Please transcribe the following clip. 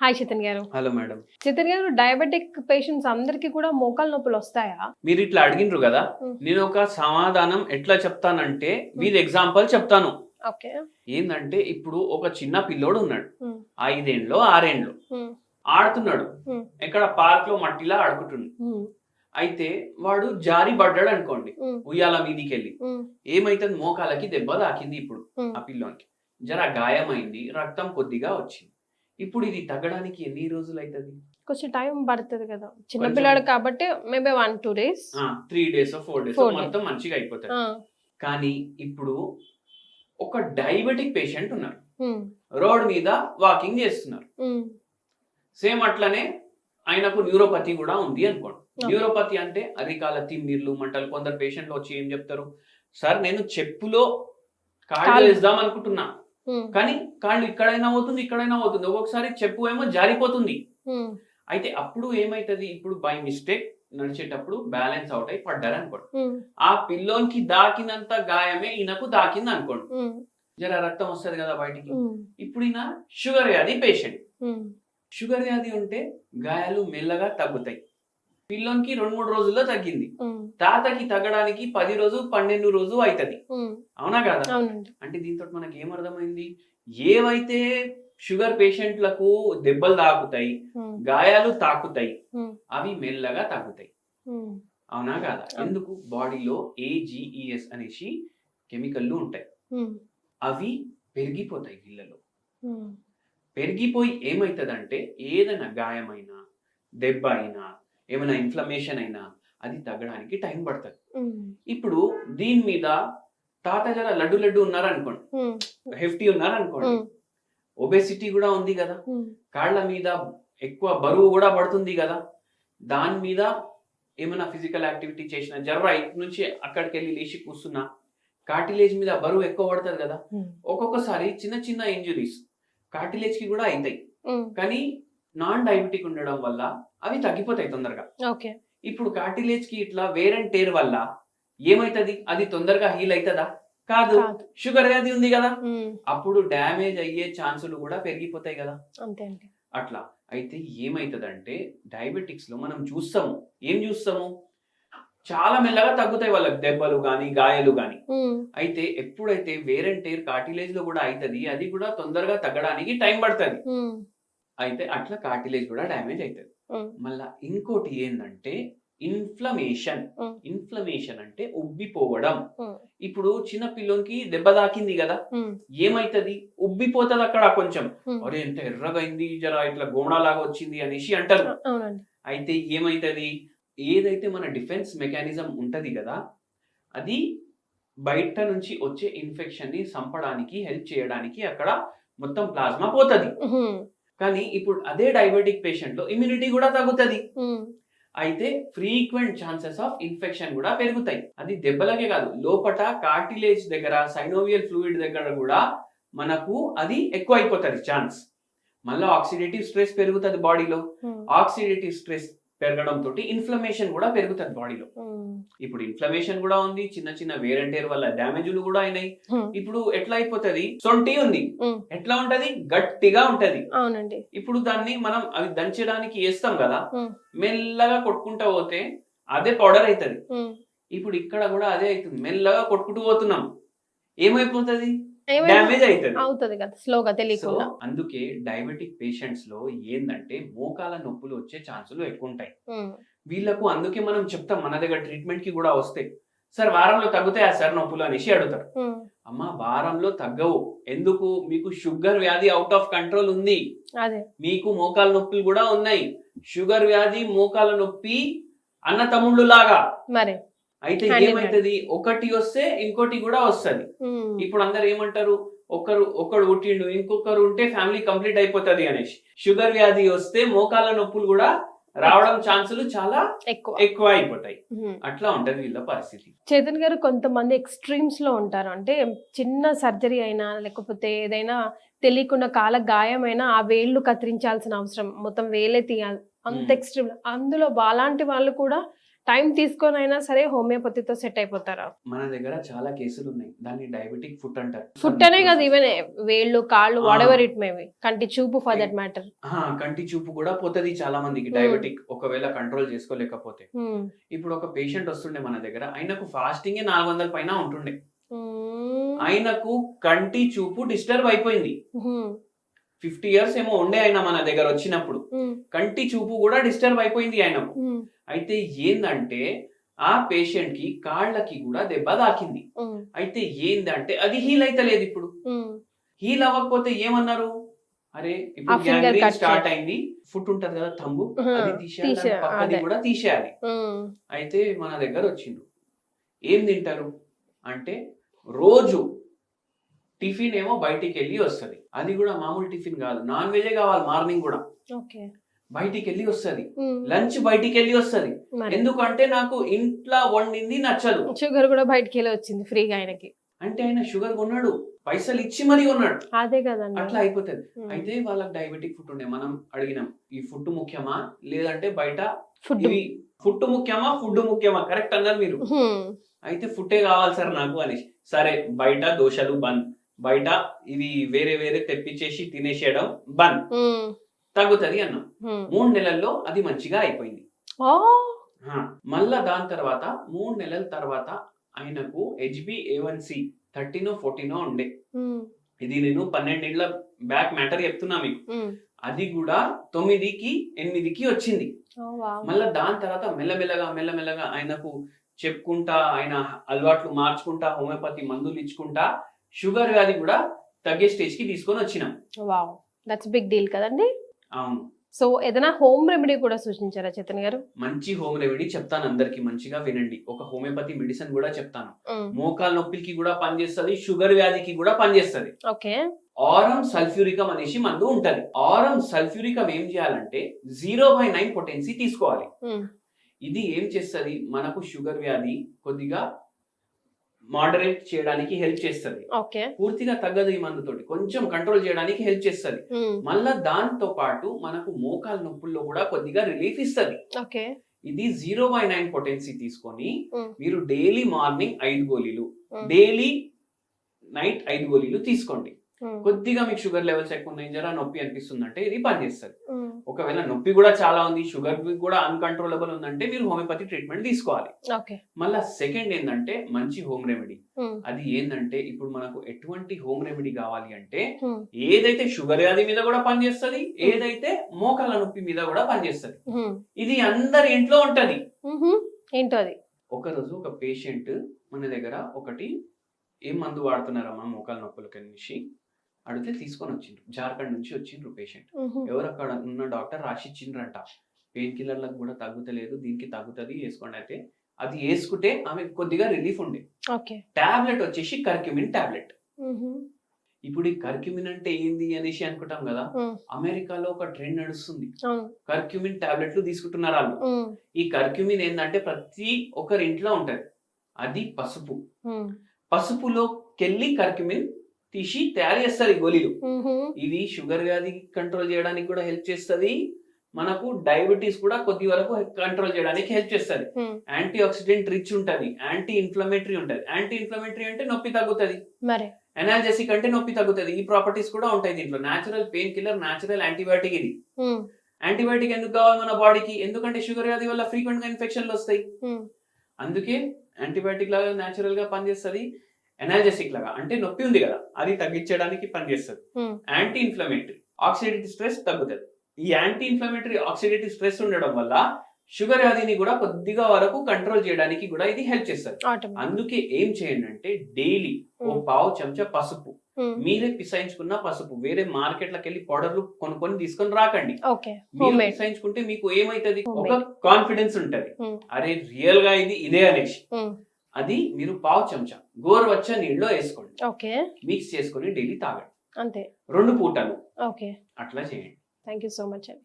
Hi Chaitan గారు. Hello madam. Chaitan గారు, diabetic patients అందరికి కూడా మోకాలు నొప్పులు వస్తాయా? మీరు ఇట్లా అడిగినరు కదా, నేను ఒక సమాధానం ఎట్లా చెప్తానంటే విత్ ఎగ్జాంపుల్ చెప్తాను. ఓకే. ఏంటంటే ఇప్పుడు ఒక చిన్న పిల్లోడు ఉన్నాడు, 5 ఏండ్లో 6 ఏండ్లో ఆడుతున్నాడు, ఎక్కడ పార్క్ లో మట్టిలా ఆడుకుంటున్నాడు. అయితే వాడు జారి పడ్డాడు అనుకోండి ఉయ్యాల మీదికి వెళ్ళి, ఏమైతుంది మోకాలకి దెబ్బ తాకింది. ఇప్పుడు ఆ పిల్లోనికి జర గాయమైంది, రక్తం కొద్దిగా వచ్చింది. ఇప్పుడు ఇది తగ్గడానికి ఎన్ని రోజులు అవుతుంది? కొంచెం టైం పడుతుంది కదా, చిన్న పిల్లాడు కాబట్టి మేబీ 1-2 days, 3 days 4 days మొత్తం మంచిగా అయిపోతుంది. కానీ ఇప్పుడు ఒక డయాబెటిక్ పేషెంట్ ఉన్నారు, రోడ్ మీద వాకింగ్ చేస్తున్నారు, సేమ్ అట్లనే ఆయనకు న్యూరోపతి కూడా ఉంది అనుకోండి. న్యూరోపతి అంటే అరికాల తిమ్మిర్లు, మంటలు. కొందరు పేషెంట్లు వచ్చి ఏం చెప్తారు, సార్ నేను చెప్పులో కాళ్ళు వేద్దాం అనుకుంటున్నా, కానీ కాళ్ళు ఇక్కడైనా అవుతుంది ఇక్కడైనా అవుతుంది, ఒక్కొక్కసారి చెప్పు ఏమో జారిపోతుంది. అయితే అప్పుడు ఏమైతుంది, ఇప్పుడు బై మిస్టేక్ నడిచేటప్పుడు బ్యాలెన్స్ అవుట్ అయి పడ్డారు అనుకోండి, ఆ పిల్లోనికి దాకినంత గాయమే ఈయనకు దాకింది అనుకోండి, జర రక్తం వస్తుంది కదా బయటికి. ఇప్పుడు ఈయన షుగర్ వ్యాధి పేషెంట్. షుగర్ వ్యాధి ఉంటే గాయాలు మెల్లగా తగ్గుతాయి. పిల్లోనికి 2-3 రోజుల్లో తగ్గింది, తాతకి తగ్గడానికి 10 రోజు 12 రోజు అవుతుంది. అవునా కదా? అంటే దీంతో మనకి ఏమర్థమైంది, ఏవైతే షుగర్ పేషెంట్లకు దెబ్బలు తాకుతాయి, గాయాలు తాకుతాయి, అవి మెల్లగా తగ్గుతాయి. అవునా కదా? ఎందుకు? బాడీలో AGES అనేసి కెమికల్లు ఉంటాయి, అవి పెరిగిపోతాయి గిళ్ళలో. పెరిగిపోయి ఏమవుతుందంటే ఏదైనా గాయమైనా, దెబ్బ అయినా, ఏమైనా ఇన్ఫ్లమేషన్ అయినా అది తగ్గడానికి టైం పడుతుంది. ఇప్పుడు దీని మీద తాత జర లడ్డు ఉన్నారనుకోండి, హెఫ్టీ ఉన్నారనుకోండి, ఒబేసిటీ కూడా ఉంది కదా, కాళ్ళ మీద ఎక్కువ బరువు కూడా పడుతుంది కదా, దాని మీద ఏమైనా ఫిజికల్ యాక్టివిటీ చేసిన, జర్ర ఇటు నుంచి అక్కడికి వెళ్ళి లేచి కూర్చున్నా కార్టిలేజ్ మీద బరువు ఎక్కువ పడుతుంది కదా. ఒక్కొక్కసారి చిన్న చిన్న ఇంజురీస్ కార్టిలేజ్ కి కూడా అవుతాయి, కానీ నాన్ డయాబెటిక్ ఉండడం వల్ల అవి తగ్గిపోతాయి తొందరగా. ఇప్పుడు కార్టిలేజ్ కి ఇట్లా వేర్ అండ్ టేర్ వల్ల ఏమైతుంది, అది తొందరగా హీల్ అవుతుందా? కాదు. షుగర్ వ్యాధి ఉంది కదా, అప్పుడు డ్యామేజ్ అయ్యే ఛాన్సులు కూడా పెరిగిపోతాయి కదా. అట్లా అయితే ఏమైతుందంటే డయాబెటిక్స్ లో మనం చూస్తాము, ఏం చూస్తాము, చాలా మెల్లగా తగ్గుతాయి వాళ్ళకి దెబ్బలు గాని గాయాలు గాని. అయితే ఎప్పుడైతే వేర్ అండ్ టేర్ కార్టిలేజ్ లో కూడా అవుతుంది, అది కూడా తొందరగా తగ్గడానికి టైం పడుతుంది. అయితే అట్లా కార్టిలేజ్ కూడా డ్యామేజ్ అవుతుంది. మళ్ళా ఇంకోటి ఏంటంటే ఇన్ఫ్లమేషన్. ఇన్ఫ్లమేషన్ అంటే ఉబ్బిపోవడం. ఇప్పుడు చిన్న పిల్లోనికి దెబ్బ తాకింది కదా, ఏమైతుంది, ఉబ్బిపోతుంది అక్కడ కొంచెం, అరే ఎంత ఎర్రగైంది, జర ఇట్లా గోమడాలాగా వచ్చింది అనేసి అంటారు. అయితే ఏమైతుంది, ఏదైతే మన డిఫెన్స్ మెకానిజం ఉంటది కదా, అది బయట నుంచి వచ్చే ఇన్ఫెక్షన్ ని చంపడానికి హెల్ప్ చేయడానికి అక్కడ మొత్తం ప్లాస్మా పోతుంది. కానీ ఇప్పుడు అదే డయాబెటిక్ పేషెంట్ లో ఇమ్యూనిటీ కూడా తగ్గుతుంది. అయితే ఫ్రీక్వెంట్ ఛాన్సెస్ ఆఫ్ ఇన్ఫెక్షన్ కూడా పెరుగుతాయి. అది దెబ్బలకే కాదు, లోపట కార్టిలేజ్ దగ్గర, సైనోవియల్ ఫ్లూయిడ్ దగ్గర కూడా మనకు అది ఎక్కువ అయిపోతుంది ఛాన్స్. మళ్ళీ ఆక్సిడేటివ్ స్ట్రెస్ పెరుగుతుంది బాడీలో. ఆక్సిడేటివ్ స్ట్రెస్ పెరగడం తోటి ఇన్ఫ్లమేషన్ కూడా పెరుగుతుంది బాడీలో. ఇప్పుడు ఇన్ఫ్లమేషన్ కూడా ఉంది, చిన్న చిన్న వేర్ అండ్ టేర్ వల్ల డ్యామేజ్లు కూడా అయినాయి. ఇప్పుడు ఎట్లా అయిపోతుంది, సొంటి ఉంది, ఎట్లా ఉంటది, గట్టిగా ఉంటది. ఇప్పుడు దాన్ని మనం అవి దంచడానికి వేస్తాం కదా, మెల్లగా కొట్టుకుంటా పోతే అదే పౌడర్ అవుతుంది. ఇప్పుడు ఇక్కడ కూడా అదే అవుతుంది, మెల్లగా కొట్టుకుంటూ పోతున్నాం, ఏమైపోతుంది, డ్యామేజ్ అవుతుంది కదా స్లోగా తెలియకుండా. అందుకే డయాబెటిక్ పేషెంట్స్ లో ఏంటంటే మోకాల నొప్పులు వచ్చే ఛాన్సులు ఎక్కువ ఉంటాయి వీళ్ళకు. అందుకే మనం చెప్తాం, మన దగ్గర ట్రీట్మెంట్ కి కూడా వస్తే, సార్ వారంలో తగ్గుతాయా సార్ నొప్పులు అనేసి అడుగుతారు. అమ్మా వారంలో తగ్గవు, ఎందుకు, మీకు షుగర్ వ్యాధి అవుట్ ఆఫ్ కంట్రోల్ ఉంది, మీకు మోకాల నొప్పులు కూడా ఉన్నాయి. షుగర్ వ్యాధి మోకాల నొప్పి అన్న తమ్ముళ్ళు లాగా. అయితే ఏమైతుంది, ఒకటి వస్తే ఇంకోటి కూడా వస్తుంది. ఇప్పుడు అందరు ఏమంటారు, ఒకడు పుట్టిండు ఇంకొకరు ఉంటే ఫ్యామిలీ కంప్లీట్ అయిపోతుంది అనేసి. షుగర్ వ్యాధి వస్తే మోకాల నొప్పులు కూడా రావడం ఛాన్సులు చాలా ఎక్కువ అయిపోతాయి. అట్లా ఉంటది వీళ్ళ పరిస్థితి. చైతన్ గారు, కొంతమంది ఎక్స్ట్రీమ్స్ లో ఉంటారు, అంటే చిన్న సర్జరీ అయినా లేకపోతే ఏదైనా తెలియకుండా కాల గాయమైనా ఆ వేళ్ళు కత్తిరించాల్సిన అవసరం, మొత్తం వేలే తీయాలి, అంత ఎక్స్ట్రీమ్. అందులో అలాంటి వాళ్ళు కూడా టైం తీసుకొని అయినా సరే హోమియోపతితో సెట్ అయిపోతారా? మన దగ్గర చాలా కేసులు ఉన్నాయి, దాన్ని డయాబెటిక్ ఫుట్ అంటారు. ఫుట్ అనే కాదు, ఈవెన్ వేళ్ళు, కాళ్ళు, వాటెవర్ ఇట్ మేబీ, కంటి చూపు ఫర్ దట్ మ్యాటర్. కంటి చూపు కూడా పోతుంది చాలా మందికి డయాబెటిక్ ఒకవేళ కంట్రోల్ చేసుకోలేకపోతే. ఇప్పుడు ఒక పేషెంట్ వస్తుండే మన దగ్గర, ఆయనకు ఫాస్టింగ్ 400 పైన ఉంటుండే, ఆయనకు కంటి చూపు డిస్టర్బ్ అయిపోయింది. 50 years ఏమో ఉండే ఆయన మన దగ్గర వచ్చినప్పుడు, కంటి చూపు కూడా డిస్టర్బ్ అయిపోయింది ఆయనకు. అయితే ఏందంటే ఆ పేషెంట్ కి కాళ్ళకి కూడా దెబ్బ తాకింది. అయితే ఏందంటే అది హీల్ అయితే లేదు. ఇప్పుడు హీల్ అవ్వకపోతే ఏమన్నారు, అరే ఇప్పుడు గ్యాంగ్రీన్ స్టార్ట్ అయింది, ఫుట్ ఉంటది కదా థంబు, అది తీసేయాలి, పక్కది కూడా తీసేయాలి. అయితే మన దగ్గర వచ్చిండు, ఏం తింటారు అంటే రోజు టిఫిన్ ఏమో బయటికి వెళ్ళి వస్తుంది, అది కూడా మామూలు టిఫిన్ కాదు, నాన్ వెజే కావాలి. మార్నింగ్ కూడా బయటికి వెళ్ళి వస్తుంది, లంచ్ బయటికి వెళ్ళి వస్తుంది. ఎందుకంటే నాకు ఇంట్లో వండింది నచ్చదు. షుగర్ కూడా బయటికి వెళ్ళి వచ్చింది ఫ్రీగా ఆయనకి. అంటే ఆయన షుగర్ కొన్నాడు, పైసలు ఇచ్చి మరీ కొన్నాడు. అదే కదండి, అట్లా అయిపోతుంది. అయితే వాళ్ళకి డయాబెటిక్ ఫుడ్ ఉండే, మనం అడిగినాం ఈ ఫుడ్ ముఖ్యమా లేదంటే బయట ఫుడ్ ముఖ్యమా ఫుడ్ ముఖ్యమా, కరెక్ట్ అన్నారు మీరు. అయితే ఫుడ్డే కావాలి సార్ నాకు అనేసి, సరే బయట దోశలు బంద్, బయట ఇవి వేరే వేరే తెప్పించేసి తినేసేయడం బంద్, తగ్గుతుంది అన్నాం. 3 నెలల్లో అది మంచిగా అయిపోయింది. మళ్ళా దాని తర్వాత 3 నెలల తర్వాత ఆయనకు HbA1c 13 or 14 ఉండే. ఇది నేను 12 ఏళ్ల బ్యాక్ మ్యాటర్ చెప్తున్నా మీకు. అది కూడా 9కి 8కి వచ్చింది. మళ్ళా దాని తర్వాత మెల్లమెల్లగా ఆయనకు చెప్పుకుంటా, ఆయన అలవాట్లు మార్చుకుంటా, హోమియోపతి మందులు ఇచ్చుకుంటా షుగర్ వ్యాధి కూడా తగ్గే స్టేజ్ కి తీసుకొని వచ్చినాం. వావ్, దట్స్ బిగ్ డీల్ కదండి. అవును. సో ఏదైనా హోమ్ రెమెడీ కూడా సూచించారా చేతన్ గారు? మంచి హోమ్ రెమెడీ చెప్తాను, అందరికి మంచిగా వినండి. ఒక హోమియోపతి మెడిసిన్ కూడా చెప్తాను, మోకాలు నొప్పికి కూడా పనిచేస్తుంది, షుగర్ వ్యాధికి కూడా పనిచేస్తుంది. ఓకే. ఆరమ్ సల్ఫ్యూరికం అనేసి మందు ఉంటది. ఆరమ్ సల్ఫ్యూరికం ఏం చేయాలంటే 0/9 పొటెన్సీ తీసుకోవాలి. ఇది ఏం చేస్తుంది, మనకు షుగర్ వ్యాధి కొద్దిగా మోడరేట్ చేయడానికి హెల్ప్ చేస్తుంది. పూర్తిగా తగ్గదు ఈ మందుతోటి, కొంచెం కంట్రోల్ చేయడానికి హెల్ప్ చేస్తుంది. మళ్ళా దాంతో పాటు మనకు మోకాలు నొప్పుల్లో కూడా కొద్దిగా రిలీఫ్ ఇస్తుంది. ఇది 0/9 పొటెన్సీ తీసుకొని మీరు డైలీ మార్నింగ్ 5 గోళీలు, డైలీ నైట్ 5 గోళీలు తీసుకోండి. కొద్దిగా మీకు షుగర్ లెవెల్స్ ఎక్కువ ఉన్నాయి, జరా నొప్పి అనిపిస్తుంది అంటే ఇది పనిచేస్తుంది. ఒకవేళ నొప్పి కూడా చాలా ఉంది, షుగర్ కూడా అన్కంట్రోలబుల్ ఉందంటే మీరు హోమియోపతి ట్రీట్మెంట్ తీసుకోవాలి. మళ్ళా సెకండ్ ఏంటంటే మంచి హోమ్ రెమెడీ. అది ఏంటంటే ఇప్పుడు మనకు ఎటువంటి హోమ్ రెమెడీ కావాలి అంటే ఏదైతే షుగర్ వ్యాధి మీద కూడా పనిచేస్తుంది, ఏదైతే మోకాల నొప్పి మీద కూడా పనిచేస్తుంది. ఇది అందరి ఇంట్లో ఉంటది. ఏంటో అది. ఒకరోజు ఒక పేషెంట్ మన దగ్గర ఒకటి ఏం మందు వాడుతున్నారమ్మా మోకాల నొప్పులకి అనేసి అడిగితే తీసుకొని వచ్చిండ్రు. జార్ఖండ్ నుంచి వచ్చిండ్రు పేషెంట్. ఎవరు అక్కడ ఉన్న డాక్టర్ రాసిచ్చిండ్రంట, పెయిన్ కిల్లర్లకు కూడా తగ్గుతలేదు, దీనికి తగ్గుతుంది వేసుకోండి. అయితే అది వేసుకుంటే ఆమె కొద్దిగా రిలీఫ్ ఉండే. టాబ్లెట్ వచ్చేసి కర్క్యూమిన్ టాబ్లెట్. ఇప్పుడు ఈ కర్క్యూమిన్ అంటే ఏంది అనేసి అనుకుంటాం కదా, అమెరికాలో ఒక ట్రెండ్ నడుస్తుంది, కర్క్యూమిన్ టాబ్లెట్లు తీసుకుంటున్నారు వాళ్ళు. ఈ కర్క్యూమిన్ ఏంటంటే ప్రతి ఒక్కరి ఇంట్లో ఉంటది, అది పసుపు. పసుపులోకెళ్ళి కర్క్యూమిన్ తీసి తయారు చేస్తారు ఈ గోళీలు. ఇది షుగర్ వ్యాధి కంట్రోల్ చేయడానికి కూడా హెల్ప్ చేస్తుంది, మనకు డయాబెటీస్ కూడా కొద్ది వరకు కంట్రోల్ చేయడానికి హెల్ప్ చేస్తుంది. యాంటీ ఆక్సిడెంట్ రిచ్ ఉంటది, యాంటీ ఇన్ఫ్లమేటరీ ఉంటది. యాంటీ ఇన్ఫ్లమేటరీ అంటే నొప్పి తగ్గుతుంది, ఎనాల్జెసిక్ అంటే నొప్పి తగ్గుతుంది. ఈ ప్రాపర్టీస్ కూడా ఉంటాయి దీంట్లో. Natural pain killer, natural antibiotic. ఇది యాంటీబయాటిక్ ఎందుకు కావాలి మన బాడీకి, ఎందుకంటే షుగర్ వ్యాధి వల్ల ఫ్రీక్వెంట్ గా ఇన్ఫెక్షన్లు వస్తాయి. అందుకే యాంటీబయాటిక్ లాగా న్యాచురల్ గా పనిచేస్తుంది. ఎనాల్జెసిక్ లాగా అంటే నొప్పి ఉంది కదా అది తగ్గించడానికి పనిచేస్తుంది. యాంటీ ఇన్ఫ్లమేటరీ, ఆక్సిడేటివ్ స్ట్రెస్ తగ్గుతుంది. ఈ యాంటీ ఇన్ఫ్లమేటరీ ఆక్సిడేటివ్ స్ట్రెస్ ఉండడం వల్ల షుగర్ వ్యాధిని కూడా కొద్దిగా వరకు కంట్రోల్ చేయడానికి కూడా ఇది హెల్ప్ చేస్తుంది. అందుకే ఏం చేయండి అంటే డైలీ ఓ 1/2 చెంచా పసుపు, మీరే పిసాయించుకున్న పసుపు, వేరే మార్కెట్లకు వెళ్ళి పౌడర్లు కొనుక్కొని తీసుకొని రాకండి. మీరు పిసాయించుకుంటే మీకు ఏమైతుంది, ఒక కాన్ఫిడెన్స్ ఉంటది, అరే రియల్ గా ఇది ఇదే అనేసి. అది మీరు 1/2 చెంచా గోరువెచ్చని నీళ్ళలో వేసుకోండి, మిక్స్ చేసుకొని డైలీ తాగండి. అంతే, 2 పూటలు అట్లా చేయండి. థ్యాంక్ యూ సో మచ్ అండి.